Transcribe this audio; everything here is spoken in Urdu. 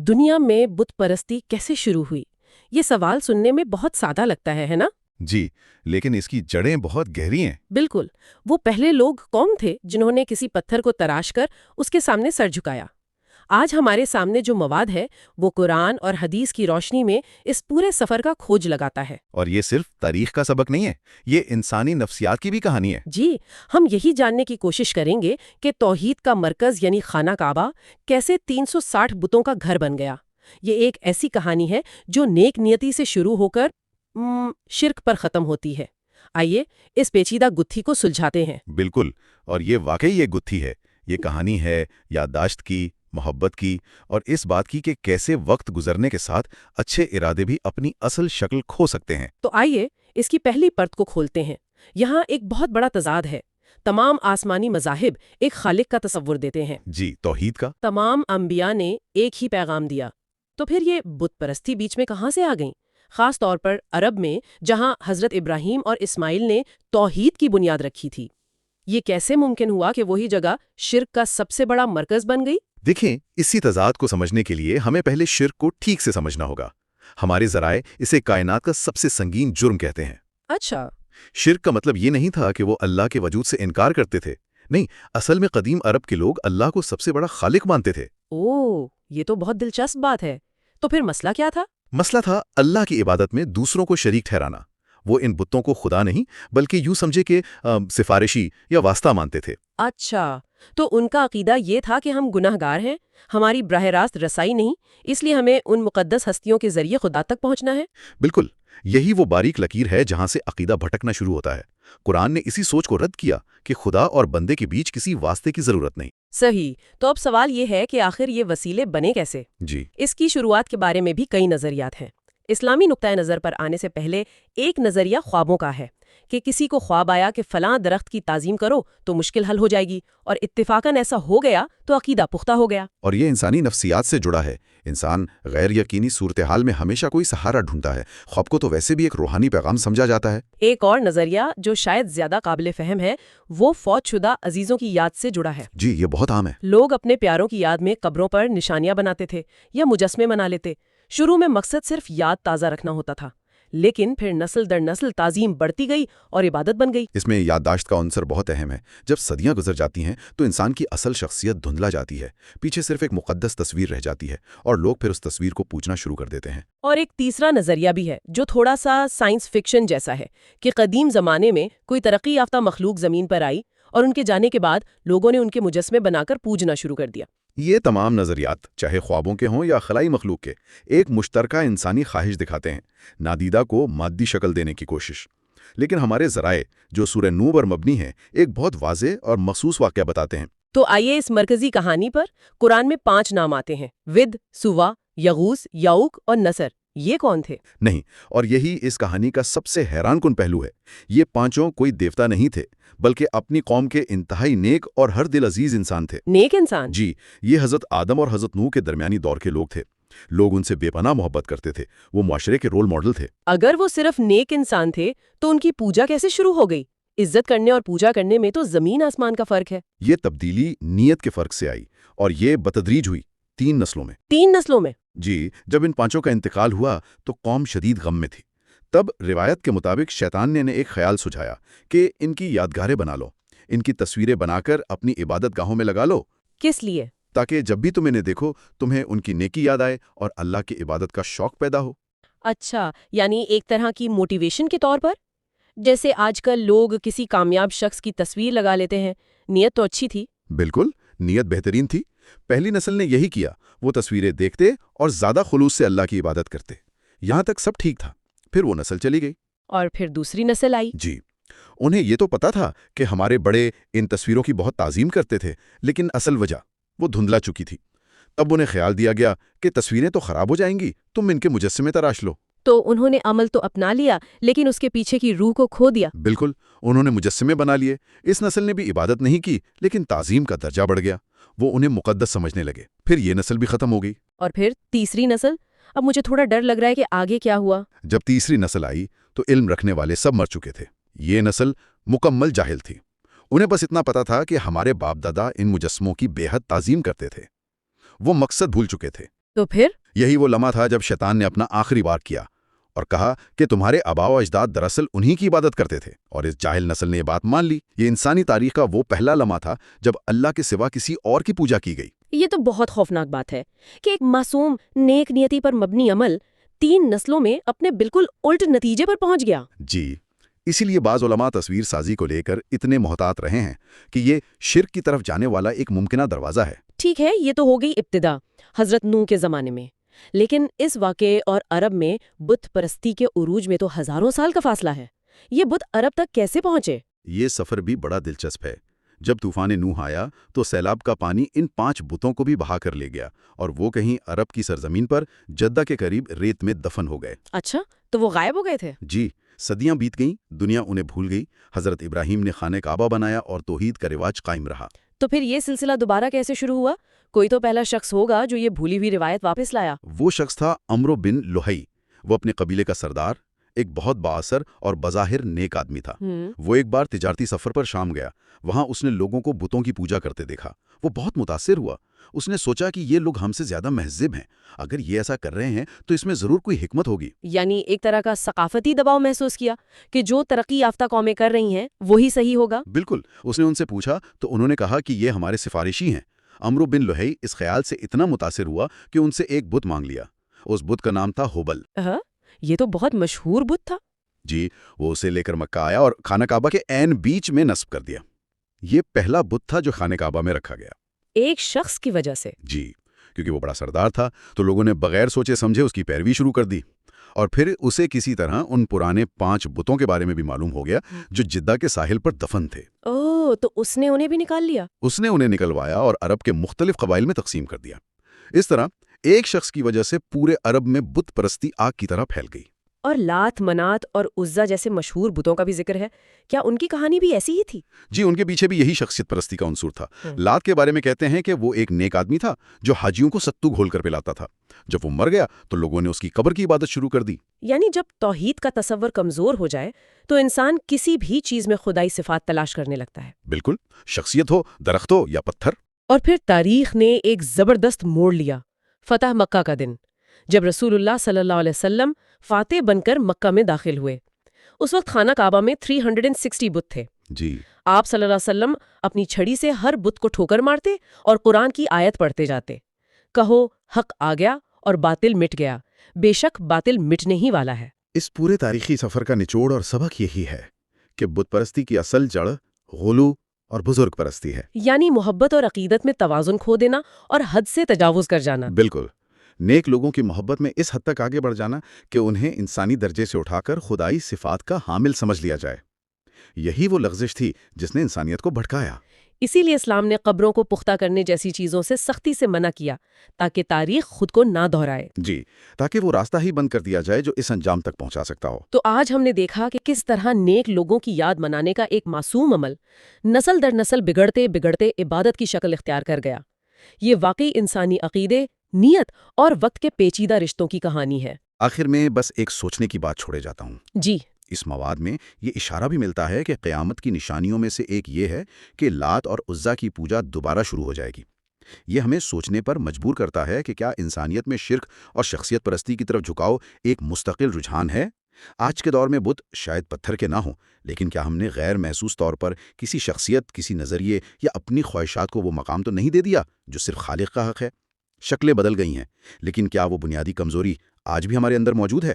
دنیا میں بت پرستی کیسے شروع ہوئی؟ یہ سوال سننے میں بہت سادہ لگتا ہے نا؟ جی، لیکن اس کی جڑیں بہت گہری ہیں۔ بالکل، وہ پہلے لوگ کون تھے جنہوں نے کسی پتھر کو تراش کر اس کے سامنے سر جھکایا؟ آج ہمارے سامنے جو مواد ہے وہ قرآن اور حدیث کی روشنی میں اس پورے سفر کا کھوج لگاتا ہے۔ اور یہ صرف تاریخ کا سبق نہیں ہے، یہ انسانی نفسیات کی بھی کہانی ہے۔ جی، ہم یہی جاننے کی کوشش کریں گے کہ توحید کا مرکز یعنی خانہ کعبہ کیسے 360 بتوں کا گھر بن گیا۔ یہ ایک ایسی کہانی ہے جو نیک نیتی سے شروع ہو کر شرک پر ختم ہوتی ہے۔ آئیے اس پیچیدہ گتھی کو سلجھاتے ہیں۔ بالکل، اور یہ واقعی یہ گتھی ہے۔ یہ کہانی ہے یادداشت کی، محبت کی، اور اس بات کی کہ کیسے وقت گزرنے کے ساتھ اچھے ارادے بھی اپنی اصل شکل کھو سکتے ہیں۔ تو آئیے اس کی پہلی پرت کو کھولتے ہیں۔ یہاں ایک بہت بڑا تضاد ہے۔ تمام آسمانی مذاہب ایک خالق کا تصور دیتے ہیں۔ جی، توحید کا۔ تمام انبیاء نے ایک ہی پیغام دیا۔ تو پھر یہ بت پرستی بیچ میں کہاں سے آ گئیں؟ خاص طور پر عرب میں، جہاں حضرت ابراہیم اور اسماعیل نے توحید کی بنیاد رکھی تھی۔ یہ کیسے ممکن ہوا کہ وہی جگہ شرک کا سب سے بڑا مرکز بن گئی؟ دیکھیں، اسی تضاد کو سمجھنے کے لیے ہمیں پہلے شرک کو ٹھیک سے سمجھنا ہوگا۔ ہمارے ذرائع اسے کائنات کا سب سے سنگین جرم کہتے ہیں۔ اچھا، شرک کا مطلب یہ نہیں تھا کہ وہ اللہ کے وجود سے انکار کرتے تھے۔ نہیں، اصل میں قدیم عرب کے لوگ اللہ کو سب سے بڑا خالق مانتے تھے۔ اوہ، یہ تو بہت دلچسپ بات ہے۔ تو پھر مسئلہ کیا تھا؟ مسئلہ تھا اللہ کی عبادت میں دوسروں کو شریک ٹھہرانا۔ وہ ان بتوں کو خدا نہیں بلکہ یوں سمجھے کہ سفارشی یا واسطہ مانتے تھے۔ اچھا، تو ان کا عقیدہ یہ تھا کہ ہم گناہ گار ہیں، ہماری براہ راست رسائی نہیں، اس لیے ہمیں ان مقدس ہستیوں کے ذریعے خدا تک پہنچنا ہے۔ بالکل، یہی وہ باریک لکیر ہے جہاں سے عقیدہ بھٹکنا شروع ہوتا ہے۔ قرآن نے اسی سوچ کو رد کیا کہ خدا اور بندے کے بیچ کسی واسطے کی ضرورت نہیں۔ صحیح، تو اب سوال یہ ہے کہ آخر یہ وسیلے بنے کیسے؟ جی، اس کی شروعات کے بارے میں بھی کئی نظریات ہیں۔ اسلامی نقطۂ نظر پر آنے سے پہلے ایک نظریہ خوابوں کا ہے کہ کسی کو خواب آیا کہ فلاں درخت کی تعظیم کرو تو مشکل حل ہو جائے گی، اور اتفاقاً ایسا ہو گیا تو عقیدہ پختہ ہو گیا۔ اور یہ انسانی نفسیات سے جڑا ہے۔ انسان غیر یقینی صورتحال میں ہمیشہ کوئی سہارا ڈھونڈتا ہے۔ خواب کو تو ویسے بھی ایک روحانی پیغام سمجھا جاتا ہے۔ ایک اور نظریہ جو شاید زیادہ قابل فہم ہے وہ فوت شدہ عزیزوں کی یاد سے جڑا ہے۔ جی، یہ بہت عام ہے۔ لوگ اپنے پیاروں کی یاد میں قبروں پر نشانیاں بناتے تھے یا مجسمے بنا لیتے۔ شروع میں مقصد صرف یاد تازہ رکھنا ہوتا تھا، لیکن پھر نسل در نسل تعظیم بڑھتی گئی اور عبادت بن گئی۔ اس میں یادداشت کا عنصر بہت اہم ہے۔ جب صدیاں گزر جاتی ہیں تو انسان کی اصل شخصیت دھندلا جاتی ہے، پیچھے صرف ایک مقدس تصویر رہ جاتی ہے، اور لوگ پھر اس تصویر کو پوجنا شروع کر دیتے ہیں۔ اور ایک تیسرا نظریہ بھی ہے جو تھوڑا سا سائنس فکشن جیسا ہے کہ قدیم زمانے میں کوئی ترقی یافتہ مخلوق زمین پر آئی اور ان کے جانے کے بعد لوگوں نے ان کے مجسمے بنا کر پوجنا شروع کر دیا۔ یہ تمام نظریات، چاہے خوابوں کے ہوں یا خلائی مخلوق کے، ایک مشترکہ انسانی خواہش دکھاتے ہیں، نادیدہ کو مادی شکل دینے کی کوشش۔ لیکن ہمارے ذرائع جو سورہ نور پر مبنی ہیں، ایک بہت واضح اور مخصوص واقعہ بتاتے ہیں۔ تو آئیے اس مرکزی کہانی پر۔ قرآن میں 5 نام آتے ہیں: ود، سوا، یغوث، یعوق اور نصر۔ یہ کون تھے؟ نہیں، اور یہی اس کہانی کا سب سے حیران کن پہلو ہے۔ یہ پانچوں کوئی دیوتا نہیں تھے، بلکہ اپنی قوم کے انتہائی نیک اور ہر دل عزیز انسان تھے۔ نیک انسان؟ جی، یہ حضرت آدم اور حضرت نوح کے درمیانی دور کے لوگ تھے۔ لوگ ان سے بے پناہ محبت کرتے تھے، وہ معاشرے کے رول ماڈل تھے۔ اگر وہ صرف نیک انسان تھے تو ان کی پوجا کیسے شروع ہو گئی؟ عزت کرنے اور پوجا کرنے میں تو زمین آسمان کا فرق ہے۔ یہ تبدیلی نیت کے فرق سے آئی، اور یہ بتدریج ہوئی 3 نسلوں میں۔ 3 نسلوں میں؟ جی، جب ان پانچوں کا انتقال ہوا تو قوم شدید غم میں تھی۔ تب روایت کے مطابق شیطان نے ایک خیال سجھایا کہ ان کی یادگاریں بنا لو، ان کی تصویریں بنا کر اپنی عبادت گاہوں میں لگا لو۔ کس لیے؟ تاکہ جب بھی تم انہیں دیکھو تمہیں ان کی نیکی یاد آئے اور اللہ کی عبادت کا شوق پیدا ہو۔ اچھا، یعنی ایک طرح کی موٹیویشن کے طور پر؟ جیسے آج کل لوگ کسی کامیاب شخص کی تصویر لگا لیتے ہیں۔ نیت تو اچھی تھی۔ بالکل، نیت بہترین تھی۔ پہلی نسل نے یہی کیا، وہ تصویریں دیکھتے اور زیادہ خلوص سے اللہ کی عبادت کرتے۔ یہاں تک سب ٹھیک تھا، پھر وہ نسل چلی گئی۔ اور پھر دوسری نسل آئی۔ جی، انہیں یہ تو پتا تھا کہ ہمارے بڑے ان تصویروں کی بہت تعظیم کرتے تھے، لیکن اصل وجہ وہ دھندلا چکی تھی۔ تب انہیں خیال دیا گیا کہ تصویریں تو خراب ہو جائیں گی، تم ان کے مجسمے تراش لو۔ تو انہوں نے عمل تو اپنا لیا لیکن اس کے پیچھے کی روح کو کھو دیا۔ بالکل، انہوں نے مجسمے بنا لیے۔ اس نسل نے بھی عبادت نہیں کی، لیکن تعظیم کا درجہ بڑھ گیا، وہ انہیں مقدس سمجھنے لگے۔ پھر یہ نسل بھی ختم ہو گئی۔ اور پھر تیسری نسل؟ اب مجھے تھوڑا ڈر لگ رہا ہے کہ آگے کیا ہوا۔ جب تیسری نسل آئی تو علم رکھنے والے سب مر چکے تھے۔ یہ نسل مکمل جاہل تھی۔ انہیں بس اتنا پتا تھا کہ ہمارے باپ دادا ان مجسموں کی بے حد تعظیم کرتے تھے۔ وہ مقصد بھول چکے تھے۔ تو پھر یہی وہ لمحہ تھا جب شیطان نے اپنا آخری وار کیا اور کہا کہ تمہارے آباء و اجداد دراصل انہی کی عبادت کرتے تھے، اور اس جاہل نسل نے یہ بات مان لی۔ یہ انسانی تاریخ کا وہ پہلا لمحہ تھا جب اللہ کے سوا کسی اور کی پوجا کی گئی۔ یہ تو بہت خوفناک بات ہے کہ ایک معصوم نیک نیتی پر مبنی عمل 3 نسلوں میں اپنے بالکل الٹ نتیجے پر پہنچ گیا۔ جی، اسی لیے بعض علماء تصویر سازی کو لے کر اتنے محتاط رہے ہیں کہ یہ شرک کی طرف جانے والا ایک ممکنہ دروازہ ہے۔ ٹھیک ہے، یہ تو ہو گئی ابتدا حضرت نوح کے زمانے میں، لیکن اس واقعے اور عرب میں بت پرستی کے عروج میں تو ہزاروں سال کا فاصلہ ہے۔ یہ بت عرب تک کیسے پہنچے؟ یہ سفر بھی بڑا دلچسپ ہے۔ جب طوفان نوح آیا تو سیلاب کا پانی ان 5 بتوں کو بھی بہا کر لے گیا، اور وہ کہیں عرب کی سرزمین پر جدہ کے قریب ریت میں دفن ہو گئے۔ اچھا، تو وہ غائب ہو گئے تھے؟ جی، صدیاں بیت گئیں، دنیا انہیں بھول گئی۔ حضرت ابراہیم نے خانہ کعبہ بنایا اور توحید کا رواج قائم رہا۔ تو پھر یہ سلسلہ دوبارہ کیسے شروع ہوا؟ کوئی تو پہلا شخص ہوگا جو یہ بھولی ہوئی روایت واپس لایا۔ وہ شخص تھا عمرو بن لوہی۔ وہ اپنے قبیلے کا سردار، ایک بہت بااثر اور بظاہر نیک آدمی تھا۔ وہ ایک بار تجارتی سفر پر شام گیا۔ وہاں اس نے لوگوں کو بتوں کی پوجا کرتے دیکھا۔ وہ بہت متاثر ہوا۔ اس نے سوچا کہ یہ لوگ ہم سے زیادہ مہذب ہیں، اگر یہ ایسا کر رہے ہیں تو اس میں ضرور کوئی حکمت ہوگی۔ یعنی ایک طرح کا ثقافتی دباؤ محسوس کیا کہ جو ترقی یافتہ قومیں کر رہی ہیں وہی صحیح ہوگا۔ بالکل، اس نے ان سے پوچھا تو انہوں نے کہا کہ یہ ہمارے سفارشی ہیں۔ عمرو بن لوہی اس خیال سے اتنا متاثر ہوا کہ ان سے ایک بت مانگ لیا۔ اس بت کا نام تھا ہوبل۔ یہ تو بہت مشہور بت تھا۔ جی، وہ اسے لے کر مکہ آیا اور خانہ کعبہ کے عین بیچ میں نصب کر دیا۔ یہ پہلا بت تھا جو خانہ کعبہ میں رکھا گیا۔ ایک شخص کی وجہ سے؟ جی، کیونکہ وہ بڑا سردار تھا تو لوگوں نے بغیر سوچے سمجھے اس کی پیروی شروع کر دی، اور پھر اسے کسی طرح ان پرانے 5 بتوں کے بارے میں بھی معلوم ہو گیا جو جدہ کے ساحل پر دفن تھے۔ اوہ، تو اس نے انہیں بھی نکال لیا؟ اس نے انہیں نکلوایا اور عرب کے مختلف قبائل میں تقسیم کر دیا۔ اس طرح ایک شخص کی وجہ سے پورے عرب میں بت پرستی آگ کی طرح پھیل گئی۔ اور لات، منات اور عزا جیسے مشہور بتوں کا بھی ذکر ہے، کیا ان کی کہانی بھی ایسی ہی تھی؟ جی، ان کے پیچھے بھی یہی شخصیت پرستی کا عنصر تھا۔ لات کے بارے میں کہتے ہیں کہ وہ ایک نیک آدمی تھا جو حاجیوں کو ستو گھول کر پلاتا تھا۔ جب وہ مر گیا تو لوگوں نے اس کی قبر کی عبادت شروع کر دی۔ یعنی جب توحید کا تصور کمزور ہو جائے تو انسان کسی بھی چیز میں خدائی صفات تلاش کرنے لگتا ہے۔ بالکل، شخصیت ہو، درخت ہو یا پتھر۔ اور پھر تاریخ نے ایک زبردست موڑ لیا، فتح مکہ کا دن، جب رسول اللہ صلی اللہ علیہ وسلم فاتح بن کر مکہ میں داخل ہوئے۔ اس وقت خانہ کعبہ میں 360 بت تھے۔ جی، آپ صلی اللہ علیہ وسلم اپنی چھڑی سے ہر بت کو ٹھوکر مارتے اور قرآن کی آیت پڑھتے جاتے، کہو حق آ گیا اور باطل مٹ گیا، بے شک باطل مٹنے ہی والا ہے۔ اس پورے تاریخی سفر کا نچوڑ اور سبق یہی ہے کہ بت پرستی کی اصل جڑ غلو اور بزرگ پرستی ہے۔ یعنی محبت اور عقیدت میں توازن کھو دینا اور حد سے تجاوز کر جانا۔ بالکل، نیک لوگوں کی محبت میں اس حد تک آگے بڑھ جانا کہ انہیں انسانی درجے سے اٹھا کر خدائی صفات کا حامل سمجھ لیا جائے۔ یہی وہ لغزش تھی جس نے انسانیت کو بھٹکایا۔ اسی لیے اسلام نے قبروں کو پختہ کرنے جیسی چیزوں سے سختی سے منع کیا تاکہ تاریخ خود کو نہ دہرائے۔ جی، تاکہ وہ راستہ ہی بند کر دیا جائے جو اس انجام تک پہنچا سکتا ہو۔ تو آج ہم نے دیکھا کہ کس طرح نیک لوگوں کی یاد منانے کا ایک معصوم عمل نسل در نسل بگڑتے بگڑتے عبادت کی شکل اختیار کر گیا۔ یہ واقعی انسانی عقیدے، نیت اور وقت کے پیچیدہ رشتوں کی کہانی ہے۔ آخر میں بس ایک سوچنے کی بات چھوڑے جاتا ہوں۔ جی، اس مواد میں یہ اشارہ بھی ملتا ہے کہ قیامت کی نشانیوں میں سے ایک یہ ہے کہ لات اور عزا کی پوجا دوبارہ شروع ہو جائے گی۔ یہ ہمیں سوچنے پر مجبور کرتا ہے کہ کیا انسانیت میں شرک اور شخصیت پرستی کی طرف جھکاؤ ایک مستقل رجحان ہے؟ آج کے دور میں بت شاید پتھر کے نہ ہوں، لیکن کیا ہم نے غیر محسوس طور پر کسی شخصیت، کسی نظریے یا اپنی خواہشات کو وہ مقام تو نہیں دے دیا جو صرف خالق کا حق ہے؟ شکلیں بدل گئی ہیں، لیکن کیا وہ بنیادی کمزوری آج بھی ہمارے اندر موجود ہے؟